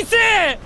Nice!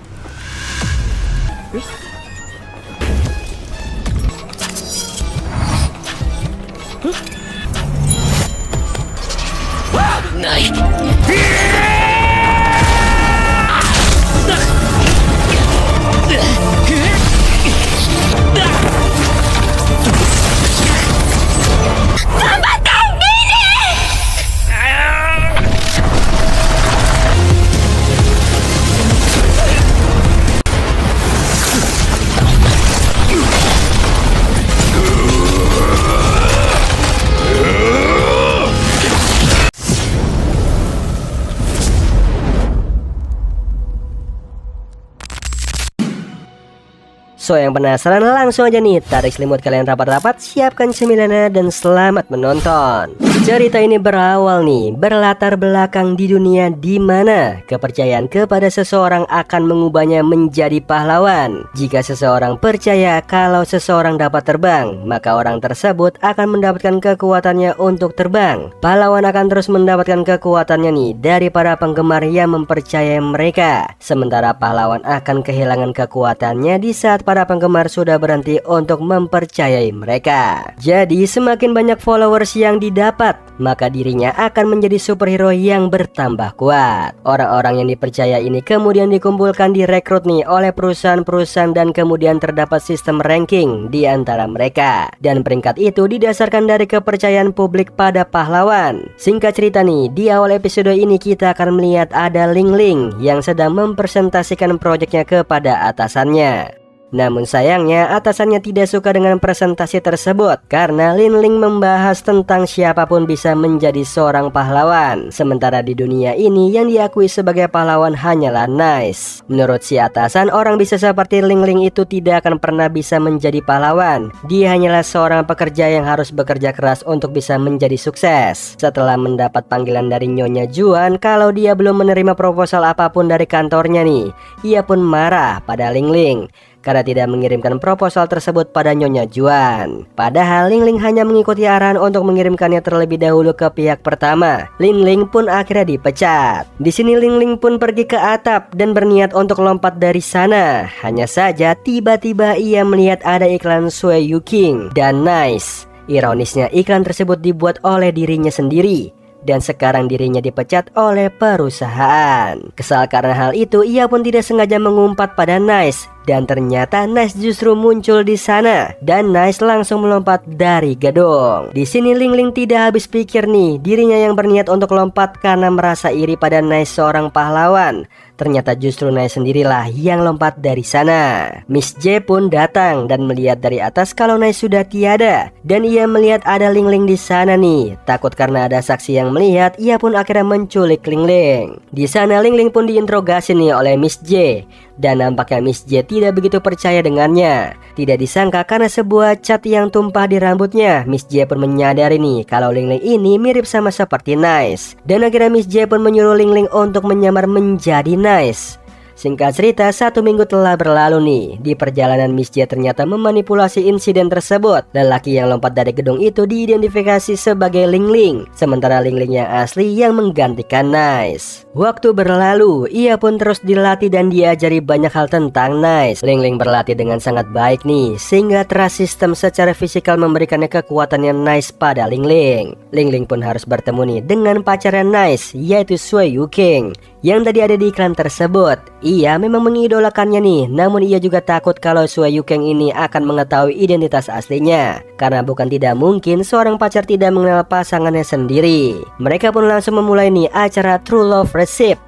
So yang penasaran langsung aja nih, tarik selimut kalian rapat-rapat, siapkan cemilannya dan selamat menonton. Cerita ini berawal nih, berlatar belakang di dunia di mana kepercayaan kepada seseorang akan mengubahnya menjadi pahlawan. Jika seseorang percaya kalau seseorang dapat terbang, maka orang tersebut akan mendapatkan kekuatannya untuk terbang. Pahlawan akan terus mendapatkan kekuatannya nih dari para penggemar yang mempercayai mereka. Sementara pahlawan akan kehilangan kekuatannya di saat para penggemar sudah berhenti untuk mempercayai mereka. Jadi semakin banyak followers yang didapat, maka dirinya akan menjadi superhero yang bertambah kuat. Orang-orang yang dipercaya ini kemudian dikumpulkan, direkrut nih oleh perusahaan-perusahaan, dan kemudian terdapat sistem ranking di antara mereka. Dan peringkat itu didasarkan dari kepercayaan publik pada pahlawan. Singkat cerita nih, di awal episode ini kita akan melihat ada Ling Ling yang sedang mempresentasikan proyeknya kepada atasannya. Namun sayangnya atasannya tidak suka dengan presentasi tersebut karena Ling Ling membahas tentang siapapun bisa menjadi seorang pahlawan. Sementara di dunia ini yang diakui sebagai pahlawan hanyalah Nice. Menurut si atasan, orang bisa seperti Ling Ling itu tidak akan pernah bisa menjadi pahlawan. Dia hanyalah seorang pekerja yang harus bekerja keras untuk bisa menjadi sukses. Setelah mendapat panggilan dari Nyonya Juan kalau dia belum menerima proposal apapun dari kantornya nih, ia pun marah pada Ling Ling karena tidak mengirimkan proposal tersebut pada Nyonya Juan. Padahal Ling Ling hanya mengikuti arahan untuk mengirimkannya terlebih dahulu ke pihak pertama. Ling Ling pun akhirnya dipecat. Di sini Ling Ling pun pergi ke atap dan berniat untuk lompat dari sana. Hanya saja tiba-tiba ia melihat ada iklan Sui Yuking dan Nice. Ironisnya iklan tersebut dibuat oleh dirinya sendiri. Dan sekarang dirinya dipecat oleh perusahaan. Kesal karena hal itu, ia pun tidak sengaja mengumpat pada Nice. Dan ternyata Nice justru muncul di sana. Dan Nice langsung melompat dari gedung. Di sini Ling Ling tidak habis pikir nih. Dirinya yang berniat untuk lompat karena merasa iri pada Nice seorang pahlawan. Ternyata justru Nice sendirilah yang lompat dari sana. Miss J pun datang dan melihat dari atas kalau Nice sudah tiada. Dan ia melihat ada Ling Ling di sana nih. Takut karena ada saksi yang melihat, ia pun akhirnya menculik Ling Ling. Di sana Ling Ling pun diinterogasi nih oleh Miss J. Dan nampaknya Miss J tidak begitu percaya dengannya. Tidak disangka karena sebuah cat yang tumpah di rambutnya, Miss J pun menyadari nih kalau Ling Ling ini mirip sama seperti Nice. Dan akhirnya Miss J pun menyuruh Ling Ling untuk menyamar menjadi Nice. Singkat cerita, 1 minggu telah berlalu nih. Di perjalanan Miss J ternyata memanipulasi insiden tersebut. Lelaki yang lompat dari gedung itu diidentifikasi sebagai Ling Ling. Sementara Ling Ling yang asli yang menggantikan Nice. Waktu berlalu, ia pun terus dilatih dan diajari banyak hal tentang Nice. Ling Ling berlatih dengan sangat baik nih, sehingga trust system secara fisikal memberikannya kekuatannya Nice pada Ling Ling. Ling Ling pun harus bertemu nih dengan pacarnya Nice, yaitu Sui Yuking, yang tadi ada di iklan tersebut. Ia memang mengidolakannya nih, namun ia juga takut kalau Sui Yuking ini akan mengetahui identitas aslinya. Karena bukan tidak mungkin seorang pacar tidak mengenal pasangannya sendiri. Mereka pun langsung memulai nih acara True Love Receipt.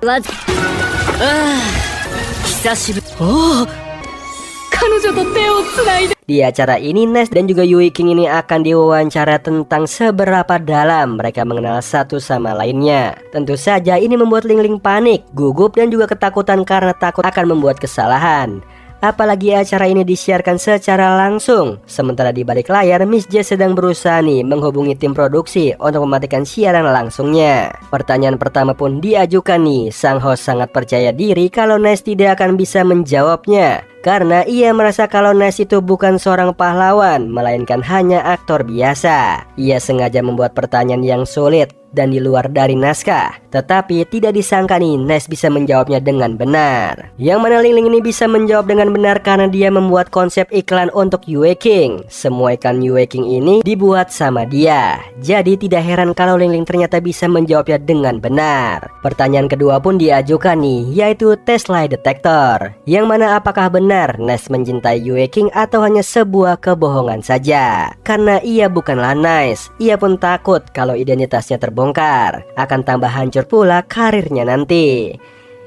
Di acara ini Nice dan juga Yui King ini akan diwawancara tentang seberapa dalam mereka mengenal satu sama lainnya. Tentu saja ini membuat Ling Ling panik, gugup dan juga ketakutan karena takut akan membuat kesalahan. Apalagi acara ini disiarkan secara langsung. Sementara di balik layar Miss J sedang berusaha nih menghubungi tim produksi untuk mematikan siaran langsungnya. Pertanyaan pertama pun diajukan nih. Sang host sangat percaya diri kalau Nice tidak akan bisa menjawabnya, karena ia merasa kalau Nice itu bukan seorang pahlawan, melainkan hanya aktor biasa. Ia sengaja membuat pertanyaan yang sulit dan di luar dari naskah. Tetapi tidak disangka nih Nice bisa menjawabnya dengan benar. Yang mana Ling Ling ini bisa menjawab dengan benar karena dia membuat konsep iklan untuk Yue King. Semua iklan Yue King ini dibuat sama dia. Jadi tidak heran kalau Ling Ling ternyata bisa menjawabnya dengan benar. Pertanyaan kedua pun diajukan nih, yaitu tes lie detector. Yang mana apakah benar Nice mencintai Yue King atau hanya sebuah kebohongan saja? Karena ia bukanlah Nice, ia pun takut kalau identitasnya terbongkar. Akan tambah hancur pula karirnya nanti.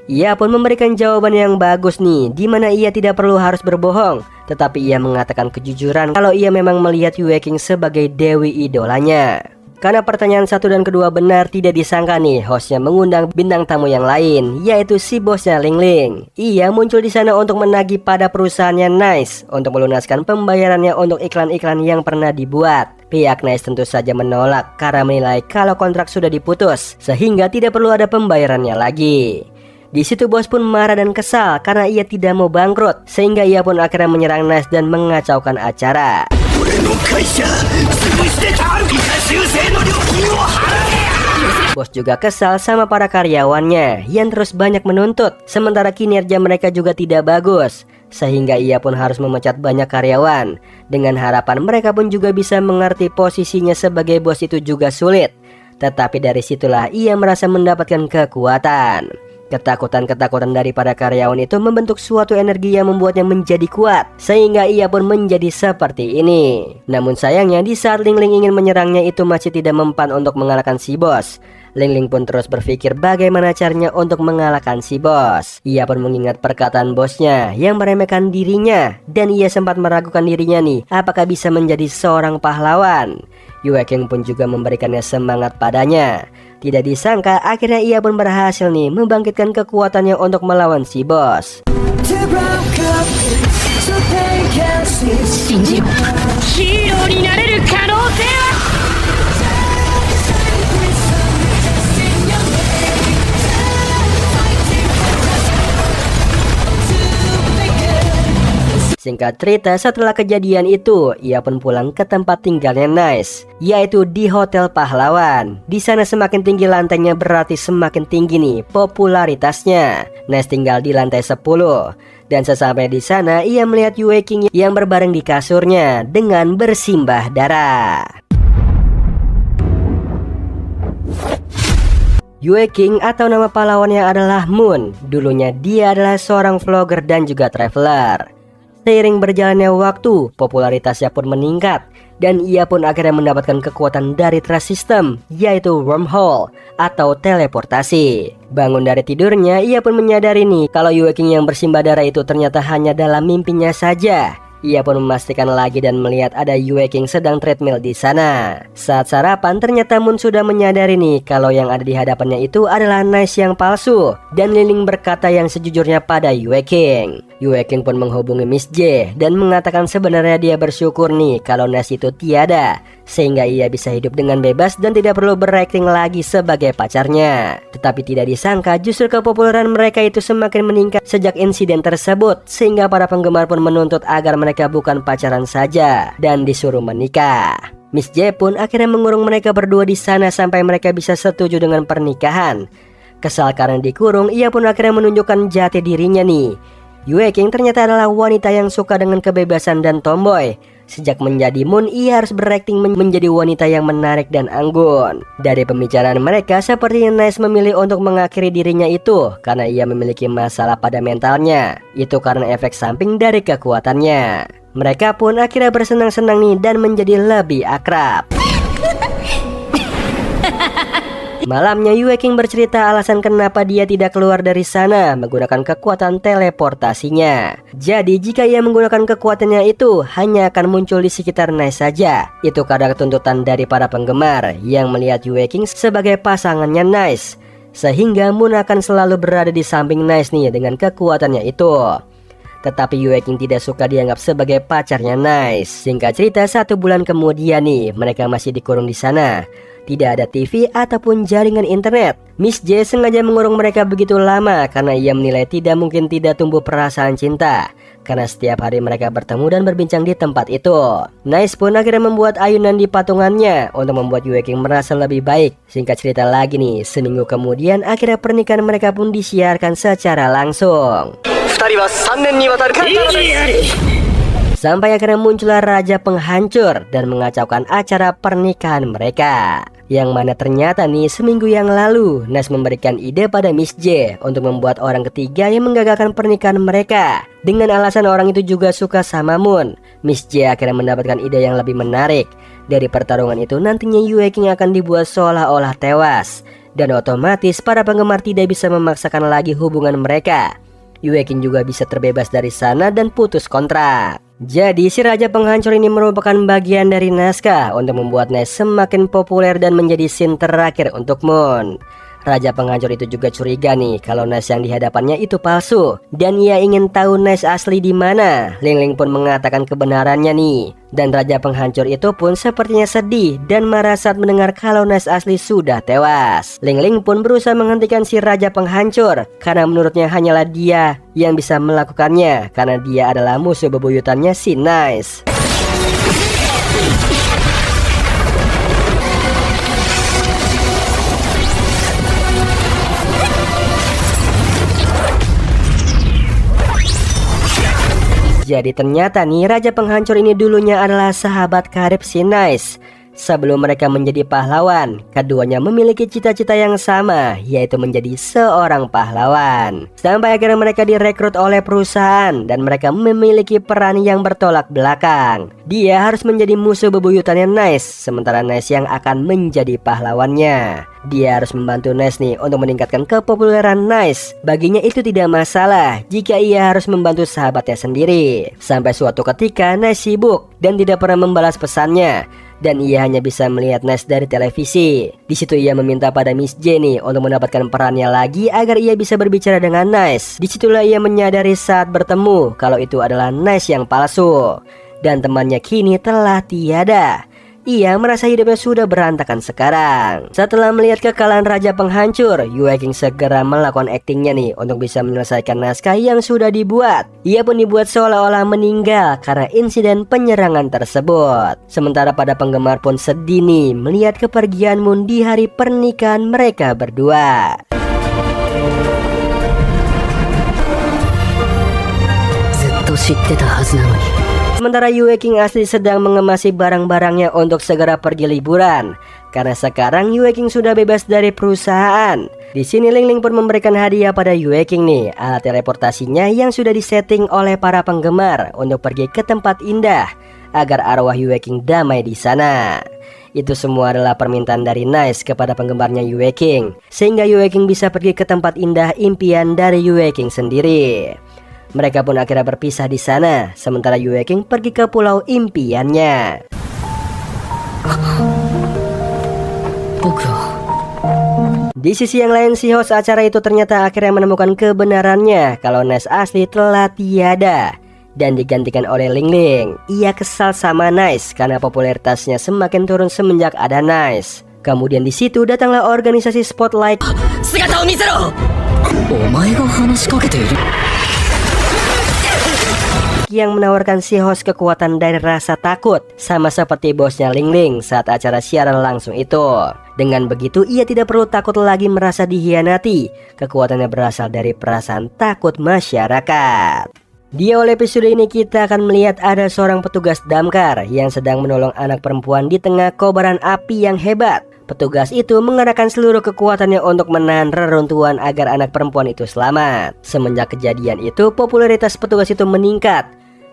Ia pun memberikan jawaban yang bagus nih, di mana ia tidak perlu harus berbohong, tetapi ia mengatakan kejujuran kalau ia memang melihat Yue King sebagai dewi idolanya. Karena pertanyaan satu dan kedua benar, tidak disangka nih hostnya mengundang bintang tamu yang lain, yaitu si bosnya Ling Ling. Ia muncul di sana untuk menagih pada perusahaannya Nice untuk melunaskan pembayarannya untuk iklan-iklan yang pernah dibuat. Pihak Nice tentu saja menolak karena menilai kalau kontrak sudah diputus, sehingga tidak perlu ada pembayarannya lagi. Di situ bos pun marah dan kesal karena ia tidak mau bangkrut, sehingga ia pun akhirnya menyerang Nice dan mengacaukan acara. Bos juga kesal sama para karyawannya yang terus banyak menuntut, sementara kinerja mereka juga tidak bagus, sehingga ia pun harus memecat banyak karyawan. Dengan harapan mereka pun juga bisa mengerti posisinya sebagai bos itu juga sulit. Tetapi dari situlah ia merasa mendapatkan kekuatan. Ketakutan-ketakutan dari para karyawan itu membentuk suatu energi yang membuatnya menjadi kuat, sehingga ia pun menjadi seperti ini. Namun sayangnya di saat Ling Ling ingin menyerangnya itu masih tidak mempan untuk mengalahkan si bos. Ling Ling pun terus berpikir bagaimana caranya untuk mengalahkan si bos. Ia pun mengingat perkataan bosnya yang meremehkan dirinya, dan ia sempat meragukan dirinya nih, apakah bisa menjadi seorang pahlawan. Yue King pun juga memberikannya semangat padanya. Tidak disangka akhirnya ia pun berhasil nih membangkitkan kekuatannya untuk melawan si bos. Singkat cerita, setelah kejadian itu, ia pun pulang ke tempat tinggalnya Nice, yaitu di Hotel Pahlawan. Di sana semakin tinggi lantainya berarti semakin tinggi nih popularitasnya. Nice tinggal di lantai 10. Dan sesampai di sana, ia melihat Yue King yang berbaring di kasurnya dengan bersimbah darah. Yue King atau nama pahlawannya adalah Moon. Dulunya dia adalah seorang vlogger dan juga traveler. Seiring berjalannya waktu, popularitasnya pun meningkat, dan ia pun akhirnya mendapatkan kekuatan dari trust system, yaitu wormhole atau teleportasi. Bangun dari tidurnya, ia pun menyadari nih kalau Yue King yang bersimbah darah itu ternyata hanya dalam mimpinya saja. Ia pun memastikan lagi dan melihat ada Yue King sedang treadmill di sana. Saat sarapan, ternyata Moon sudah menyadari nih kalau yang ada di hadapannya itu adalah Nice yang palsu, dan Ling Ling berkata yang sejujurnya pada Yue King. Yue King pun menghubungi Miss J dan mengatakan sebenarnya dia bersyukur nih kalau Nice itu tiada, sehingga ia bisa hidup dengan bebas dan tidak perlu berakting lagi sebagai pacarnya. Tetapi tidak disangka justru kepopuleran mereka itu semakin meningkat sejak insiden tersebut, sehingga para penggemar pun menuntut agar mereka bukan pacaran saja dan disuruh menikah. Miss J pun akhirnya mengurung mereka berdua di sana sampai mereka bisa setuju dengan pernikahan. Kesal karena dikurung, ia pun akhirnya menunjukkan jati dirinya nih. Yue King ternyata adalah wanita yang suka dengan kebebasan dan tomboy. Sejak menjadi Moon, ia harus berakting menjadi wanita yang menarik dan anggun. Dari pembicaraan mereka, sepertinya Nice memilih untuk mengakhiri dirinya itu karena ia memiliki masalah pada mentalnya. Itu karena efek samping dari kekuatannya. Mereka pun akhirnya bersenang-senang nih dan menjadi lebih akrab. Malamnya Yue King bercerita alasan kenapa dia tidak keluar dari sana menggunakan kekuatan teleportasinya. Jadi jika ia menggunakan kekuatannya itu hanya akan muncul di sekitar Nice saja. Itu karena tuntutan dari para penggemar yang melihat Yue King sebagai pasangannya Nice, sehingga Moon akan selalu berada di samping Nice nih dengan kekuatannya itu. Tetapi Yue King tidak suka dianggap sebagai pacarnya Nice. Singkat cerita, 1 bulan kemudian nih mereka masih dikurung di sana. Tidak ada TV ataupun jaringan internet. Miss J sengaja mengurung mereka begitu lama karena ia menilai tidak mungkin tidak tumbuh perasaan cinta, karena setiap hari mereka bertemu dan berbincang di tempat itu. Nice pun akhirnya membuat ayunan di patungannya untuk membuat Yue King merasa lebih baik. Singkat cerita lagi nih, seminggu kemudian akhirnya pernikahan mereka pun disiarkan secara langsung. Sampai akhirnya muncullah Raja Penghancur dan mengacaukan acara pernikahan mereka. Yang mana ternyata nih seminggu yang lalu Nice memberikan ide pada Miss J untuk membuat orang ketiga yang menggagalkan pernikahan mereka. Dengan alasan orang itu juga suka sama Moon, Miss J akhirnya mendapatkan ide yang lebih menarik. Dari pertarungan itu nantinya Yue King akan dibuat seolah-olah tewas, dan otomatis para penggemar tidak bisa memaksakan lagi hubungan mereka. Yue King juga bisa terbebas dari sana dan putus kontrak. Jadi si Raja Penghancur ini merupakan bagian dari naskah untuk membuat Nice semakin populer dan menjadi scene terakhir untuk Moon. Raja Penghancur itu juga curiga nih kalau Nice yang dihadapannya itu palsu, dan ia ingin tahu Nice asli di mana. Ling Ling pun mengatakan kebenarannya nih, dan Raja Penghancur itu pun sepertinya sedih dan marah saat mendengar kalau Nice asli sudah tewas. Ling Ling pun berusaha menghentikan si Raja Penghancur karena menurutnya hanyalah dia yang bisa melakukannya, karena dia adalah musuh bebuyutannya si Nice. Jadi ternyata nih Raja Penghancur ini dulunya adalah sahabat karib si Nice. Sebelum mereka menjadi pahlawan, keduanya memiliki cita-cita yang sama, yaitu menjadi seorang pahlawan. Sampai akhirnya mereka direkrut oleh perusahaan dan mereka memiliki peran yang bertolak belakang. Dia harus menjadi musuh bebuyutannya Nice, sementara Nice yang akan menjadi pahlawannya. Dia harus membantu Nice nih untuk meningkatkan kepopuleran Nice. Baginya itu tidak masalah jika ia harus membantu sahabatnya sendiri. Sampai suatu ketika Nice sibuk dan tidak pernah membalas pesannya, dan ia hanya bisa melihat Nice dari televisi. Di situ ia meminta pada Miss J nih untuk mendapatkan perannya lagi agar ia bisa berbicara dengan Nice. Disitulah ia menyadari saat bertemu kalau itu adalah Nice yang palsu, dan temannya kini telah tiada. Ia merasa hidupnya sudah berantakan sekarang. Setelah melihat kekalahan Raja Penghancur, Yue King segera melakukan aktingnya nih untuk bisa menyelesaikan naskah yang sudah dibuat. Ia pun dibuat seolah-olah meninggal karena insiden penyerangan tersebut. Sementara pada penggemar pun sedih nih melihat kepergian Moon di hari pernikahan mereka berdua. Sementara Yue King asli sedang mengemasi barang-barangnya untuk segera pergi liburan, karena sekarang Yue King sudah bebas dari perusahaan. Di sini Ling Ling pun memberikan hadiah pada Yue King nih, alat teleportasinya yang sudah disetting oleh para penggemar untuk pergi ke tempat indah agar arwah Yue King damai di sana. Itu semua adalah permintaan dari Nice kepada penggemarnya Yue King, sehingga Yue King bisa pergi ke tempat indah impian dari Yue King sendiri. Mereka pun akhirnya berpisah di sana, sementara Yue King pergi ke pulau impiannya. Di sisi yang lain, si host acara itu ternyata akhirnya menemukan kebenarannya kalau Nice asli telah tiada dan digantikan oleh Ling Ling. Ia kesal sama Nice karena popularitasnya semakin turun semenjak ada Nice. Kemudian di situ datanglah organisasi Spotlight yang menawarkan si host kekuatan dari rasa takut, sama seperti bosnya Ling Ling saat acara siaran langsung itu. Dengan begitu ia tidak perlu takut lagi merasa dihianati. Kekuatannya berasal dari perasaan takut masyarakat. Di awal episode ini kita akan melihat ada seorang petugas damkar yang sedang menolong anak perempuan di tengah kobaran api yang hebat. Petugas itu mengerahkan seluruh kekuatannya untuk menahan reruntuhan agar anak perempuan itu selamat. Semenjak kejadian itu, popularitas petugas itu meningkat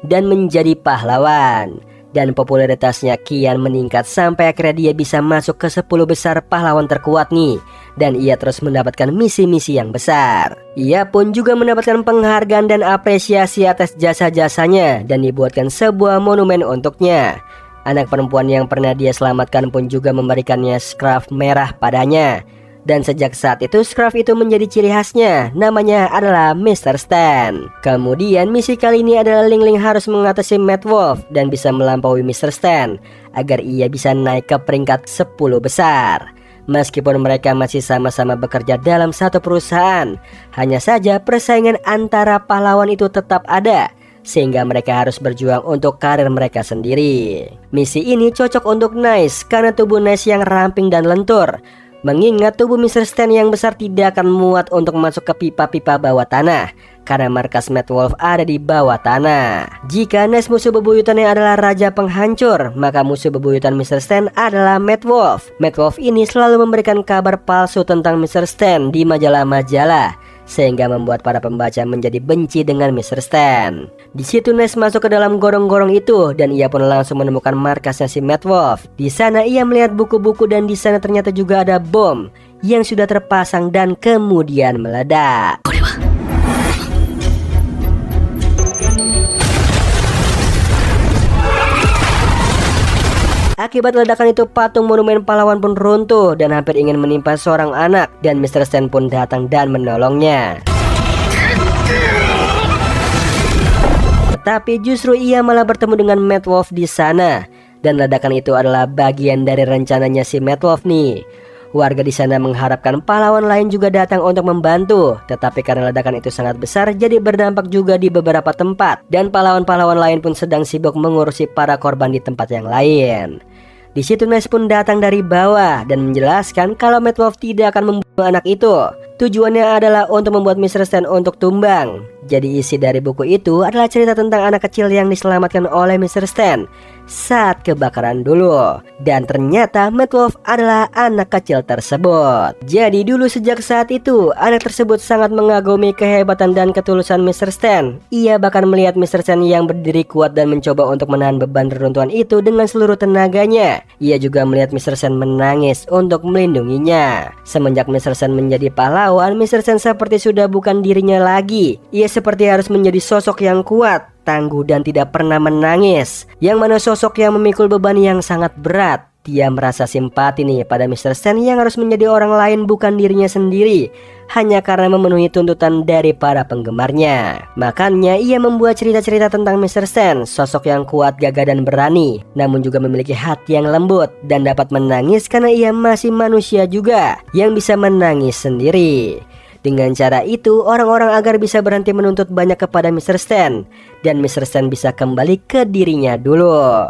dan menjadi pahlawan. Dan popularitasnya kian meningkat sampai akhirnya dia bisa masuk ke 10 besar pahlawan terkuat nih. Dan ia terus mendapatkan misi-misi yang besar. Ia pun juga mendapatkan penghargaan dan apresiasi atas jasa-jasanya dan dibuatkan sebuah monumen untuknya. Anak perempuan yang pernah dia selamatkan pun juga memberikannya scarf merah padanya. Dan sejak saat itu Scarf itu menjadi ciri khasnya, namanya adalah Mr. Stan. Kemudian misi kali ini adalah Ling Ling harus mengatasi Mad Wolf dan bisa melampaui Mr. Stan agar ia bisa naik ke peringkat 10 besar. Meskipun mereka masih sama-sama bekerja dalam satu perusahaan, hanya saja persaingan antara pahlawan itu tetap ada, sehingga mereka harus berjuang untuk karir mereka sendiri. Misi ini cocok untuk Nice karena tubuh Nice yang ramping dan lentur, mengingat tubuh Mr. Stan yang besar tidak akan muat untuk masuk ke pipa-pipa bawah tanah karena markas Mad Wolf ada di bawah tanah. Jika Nice musuh bebuyutannya adalah Raja Penghancur, maka musuh bebuyutan Mr. Stan adalah Mad Wolf. Mad Wolf ini selalu memberikan kabar palsu tentang Mr. Stan di majalah-majalah, sehingga membuat para pembaca menjadi benci dengan Mr. Stan. Di situ Nice masuk ke dalam gorong-gorong itu dan ia pun langsung menemukan markasnya si Mad Wolf. Di sana ia melihat buku-buku dan di sana ternyata juga ada bom yang sudah terpasang dan kemudian meledak. Akibat ledakan itu patung monumen pahlawan pun runtuh dan hampir ingin menimpa seorang anak, dan Mr. Stan pun datang dan menolongnya. Tetapi justru ia malah bertemu dengan Mad Wolf di sana, dan ledakan itu adalah bagian dari rencananya si Mad Wolf nih. Warga di sana mengharapkan pahlawan lain juga datang untuk membantu, tetapi karena ledakan itu sangat besar jadi berdampak juga di beberapa tempat, dan pahlawan-pahlawan lain pun sedang sibuk mengurusi para korban di tempat yang lain. Di situ Nice pun datang dari bawah dan menjelaskan kalau Mad Wolf tidak akan membunuh anak itu. Tujuannya adalah untuk membuat Mr. Stan untuk tumbang. Jadi isi dari buku itu adalah cerita tentang anak kecil yang diselamatkan oleh Mr. Stan saat kebakaran dulu. Dan ternyata Mad Wolf adalah anak kecil tersebut. Jadi dulu sejak saat itu anak tersebut sangat mengagumi kehebatan dan ketulusan Mr. Stan. Ia bahkan melihat Mr. Stan yang berdiri kuat dan mencoba untuk menahan beban reruntuhan itu dengan seluruh tenaganya. Ia juga melihat Mr. Stan menangis untuk melindunginya. Semenjak Mr. Stan menjadi pahlawan, Mr. Stan seperti sudah bukan dirinya lagi. Ia seperti harus menjadi sosok yang kuat, tangguh dan tidak pernah menangis, yang mana sosok yang memikul beban yang sangat berat. Dia merasa simpati nih pada Mr. Stan yang harus menjadi orang lain bukan dirinya sendiri, hanya karena memenuhi tuntutan dari para penggemarnya. Makanya ia membuat cerita-cerita tentang Mr. Stan, sosok yang kuat, gagah dan berani, namun juga memiliki hati yang lembut dan dapat menangis karena ia masih manusia juga yang bisa menangis sendiri. Dengan cara itu, orang-orang agar bisa berhenti menuntut banyak kepada Mr. Stan, dan Mr. Stan bisa kembali ke dirinya dulu.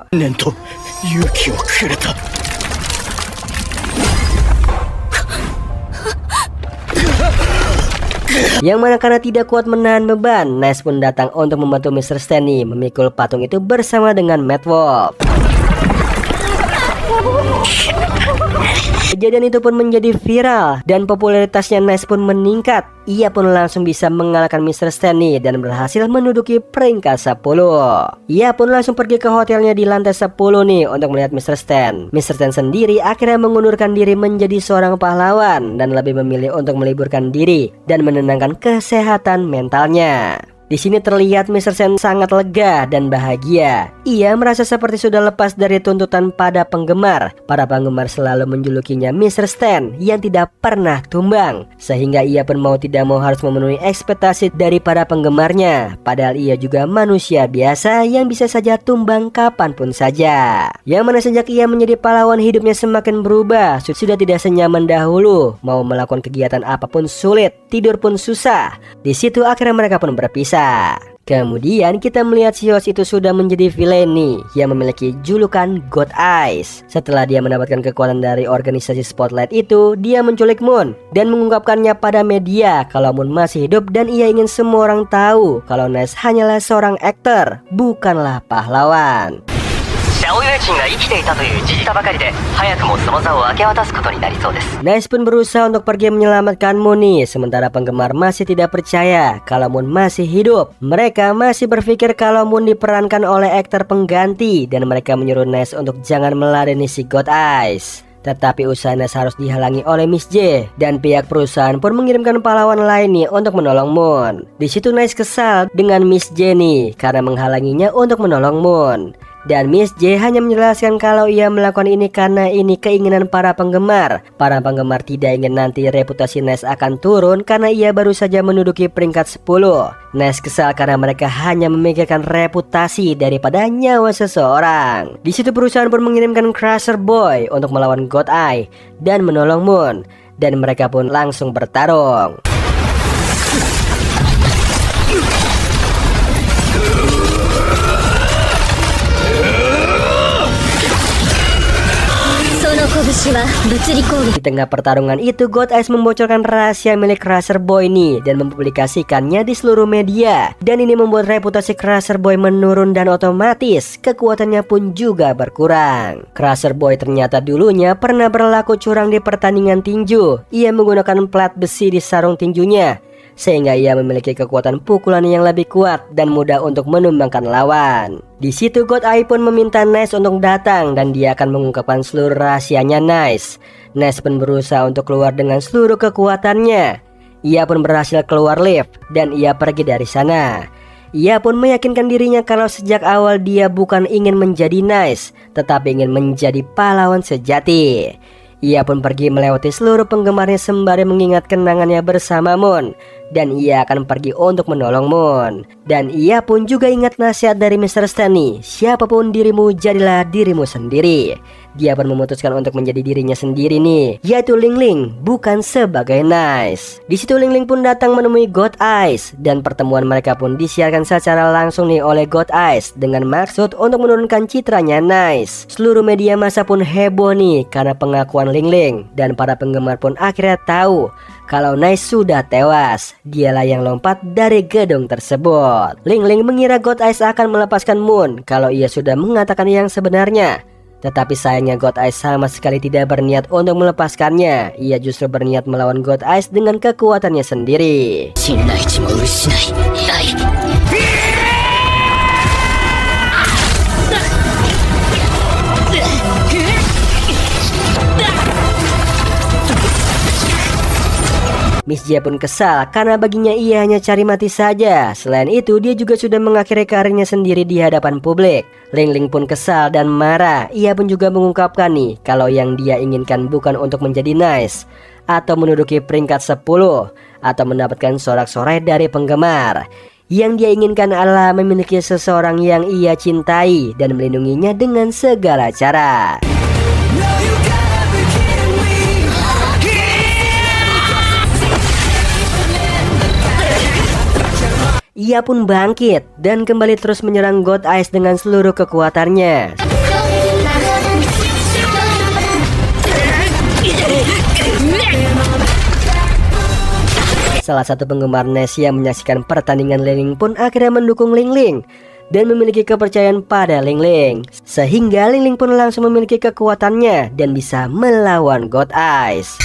Yang mana karena tidak kuat menahan beban, Nice pun datang untuk membantu Mr. Stan nih memikul patung itu bersama dengan Mad Wolf. Kejadian itu pun menjadi viral dan popularitasnya Nice pun meningkat. Ia pun langsung bisa mengalahkan Mr. Stan nih dan berhasil menduduki peringkat 10. Ia pun langsung pergi ke hotelnya di lantai 10 nih untuk melihat Mr. Stan. Mr. Stan sendiri akhirnya mengundurkan diri menjadi seorang pahlawan dan lebih memilih untuk meliburkan diri dan menenangkan kesehatan mentalnya. Di sini terlihat Mr. Stan sangat lega dan bahagia. Ia merasa seperti sudah lepas dari tuntutan pada penggemar. Para penggemar selalu menjulukinya Mr. Stan yang tidak pernah tumbang, sehingga ia pun mau tidak mau harus memenuhi ekspektasi dari para penggemarnya. Padahal ia juga manusia biasa yang bisa saja tumbang kapanpun saja. Yang mana sejak ia menjadi pahlawan, hidupnya semakin berubah. Sudah tidak senyaman dahulu. Mau melakukan kegiatan apapun sulit, tidur pun susah. Di situ akhirnya mereka pun berpisah. Kemudian kita melihat si host itu sudah menjadi villain nih, yang memiliki julukan God Eyes. Setelah dia mendapatkan kekuatan dari organisasi Spotlight itu, dia menculik Moon dan mengungkapkannya pada media kalau Moon masih hidup, dan ia ingin semua orang tahu kalau Nice hanyalah seorang aktor, bukanlah pahlawan. Nice pun berusaha untuk pergi menyelamatkan Moon nih, sementara penggemar masih tidak percaya kalau Moon masih hidup. Mereka masih berpikir kalau Moon diperankan oleh aktor pengganti, dan mereka menyuruh Nice untuk jangan meladeni si God Eyes. Tetapi usaha Nice harus dihalangi oleh Miss J, dan pihak perusahaan pun mengirimkan pahlawan lain nih untuk menolong Moon. Di situ Nice kesal dengan Miss J nih karena menghalanginya untuk menolong Moon. Dan Miss J hanya menjelaskan kalau ia melakukan ini karena ini keinginan para penggemar. Para penggemar tidak ingin nanti reputasi Nice akan turun karena ia baru saja menduduki peringkat 10. Nice kesal karena mereka hanya memikirkan reputasi daripada nyawa seseorang. Di situ perusahaan pun mengirimkan Crusher Boy untuk melawan God Eye dan menolong Moon. Dan mereka pun langsung bertarung. Di tengah pertarungan itu, God Eyes membocorkan rahasia milik Crusher Boy nih dan mempublikasikannya di seluruh media. Dan ini membuat reputasi Crusher Boy menurun dan otomatis kekuatannya pun juga berkurang. Crusher Boy ternyata dulunya pernah berlaku curang di pertandingan tinju. Ia menggunakan plat besi di sarung tinjunya, sehingga ia memiliki kekuatan pukulan yang lebih kuat dan mudah untuk menumbangkan lawan. Di situ God Eye pun meminta Nice untuk datang dan dia akan mengungkapkan seluruh rahasianya Nice. Nice pun berusaha untuk keluar dengan seluruh kekuatannya. Ia pun berhasil keluar lift dan ia pergi dari sana. Ia pun meyakinkan dirinya kalau sejak awal dia bukan ingin menjadi Nice, tetapi ingin menjadi pahlawan sejati. Ia pun pergi melewati seluruh penggemarnya sembari mengingat kenangannya bersama Moon. Dan ia akan pergi untuk menolong Moon. Dan ia pun juga ingat nasihat dari Mr. Stanley, siapapun dirimu jadilah dirimu sendiri. Dia pun memutuskan untuk menjadi dirinya sendiri nih, yaitu Ling Ling, bukan sebagai Nice. Di situ Ling Ling pun datang menemui God Eyes dan pertemuan mereka pun disiarkan secara langsung nih oleh God Eyes dengan maksud untuk menurunkan citranya Nice. Seluruh media massa pun heboh nih karena pengakuan Ling Ling dan para penggemar pun akhirnya tahu kalau Nice sudah tewas. Dialah yang lompat dari gedung tersebut. Ling Ling mengira God Eyes akan melepaskan Moon kalau ia sudah mengatakan yang sebenarnya. Tetapi sayangnya God Eyes sama sekali tidak berniat untuk melepaskannya. Ia justru berniat melawan God Eyes dengan kekuatannya sendiri. Miss J pun kesal karena baginya ia hanya cari mati saja. Selain itu, dia juga sudah mengakhiri karirnya sendiri di hadapan publik. Ling Ling pun kesal dan marah. Ia pun juga mengungkapkan nih kalau yang dia inginkan bukan untuk menjadi Nice atau menduduki peringkat 10 atau mendapatkan sorak-sorai dari penggemar. Yang dia inginkan adalah memiliki seseorang yang ia cintai dan melindunginya dengan segala cara. Ia pun bangkit dan kembali terus menyerang God Eyes dengan seluruh kekuatannya. Salah satu penggemar Nice yang menyaksikan pertandingan Ling Ling pun akhirnya mendukung Ling Ling dan memiliki kepercayaan pada Ling Ling, sehingga Ling Ling pun langsung memiliki kekuatannya dan bisa melawan God Eyes.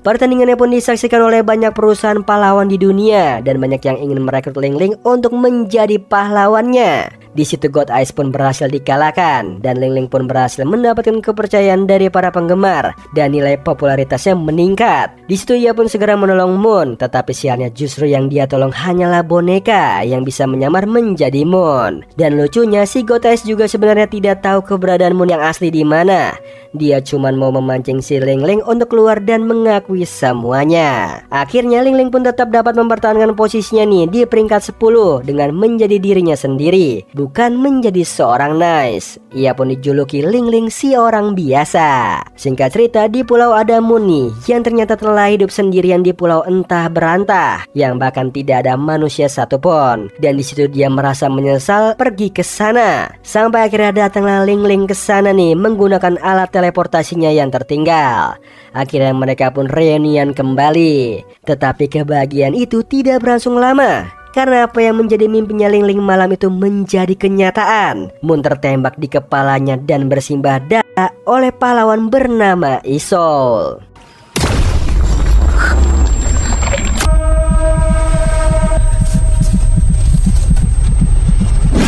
Pertandingannya pun disaksikan oleh banyak perusahaan pahlawan di dunia dan banyak yang ingin merekrut Ling Ling untuk menjadi pahlawannya. Di situ God Eyes pun berhasil dikalahkan dan Ling Ling pun berhasil mendapatkan kepercayaan dari para penggemar dan nilai popularitasnya meningkat. Di situ ia pun segera menolong Moon, tetapi sialnya justru yang dia tolong hanyalah boneka yang bisa menyamar menjadi Moon. Dan lucunya si God Eyes juga sebenarnya tidak tahu keberadaan Moon yang asli di mana. Dia cuma mau memancing si Ling Ling untuk keluar dan mengakui semuanya. Akhirnya Ling Ling pun tetap dapat mempertahankan posisinya nih di peringkat 10 dengan menjadi dirinya sendiri, bukan menjadi seorang Nice. Ia pun dijuluki Ling Ling si orang biasa. Singkat cerita, di pulau ada Moon nih yang ternyata telah hidup sendirian di pulau entah berantah yang bahkan tidak ada manusia satupun. Dan di situ dia merasa menyesal pergi ke sana. Sampai akhirnya datanglah Ling Ling ke sana nih menggunakan alat teleportasinya yang tertinggal. Akhirnya mereka pun reunian kembali. Tetapi kebahagiaan itu tidak berlangsung lama, karena apa yang menjadi mimpinya Ling Ling malam itu menjadi kenyataan. Moon tertembak di kepalanya dan bersimbah darah oleh pahlawan bernama Isol.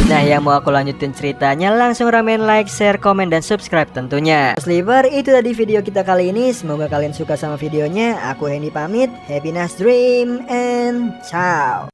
Nah, yang mau aku lanjutin ceritanya langsung ramen like, share, komen, dan subscribe tentunya. Sliver, itu tadi video kita kali ini. Semoga kalian suka sama videonya. Aku Hendy pamit. Happy nice dream and ciao.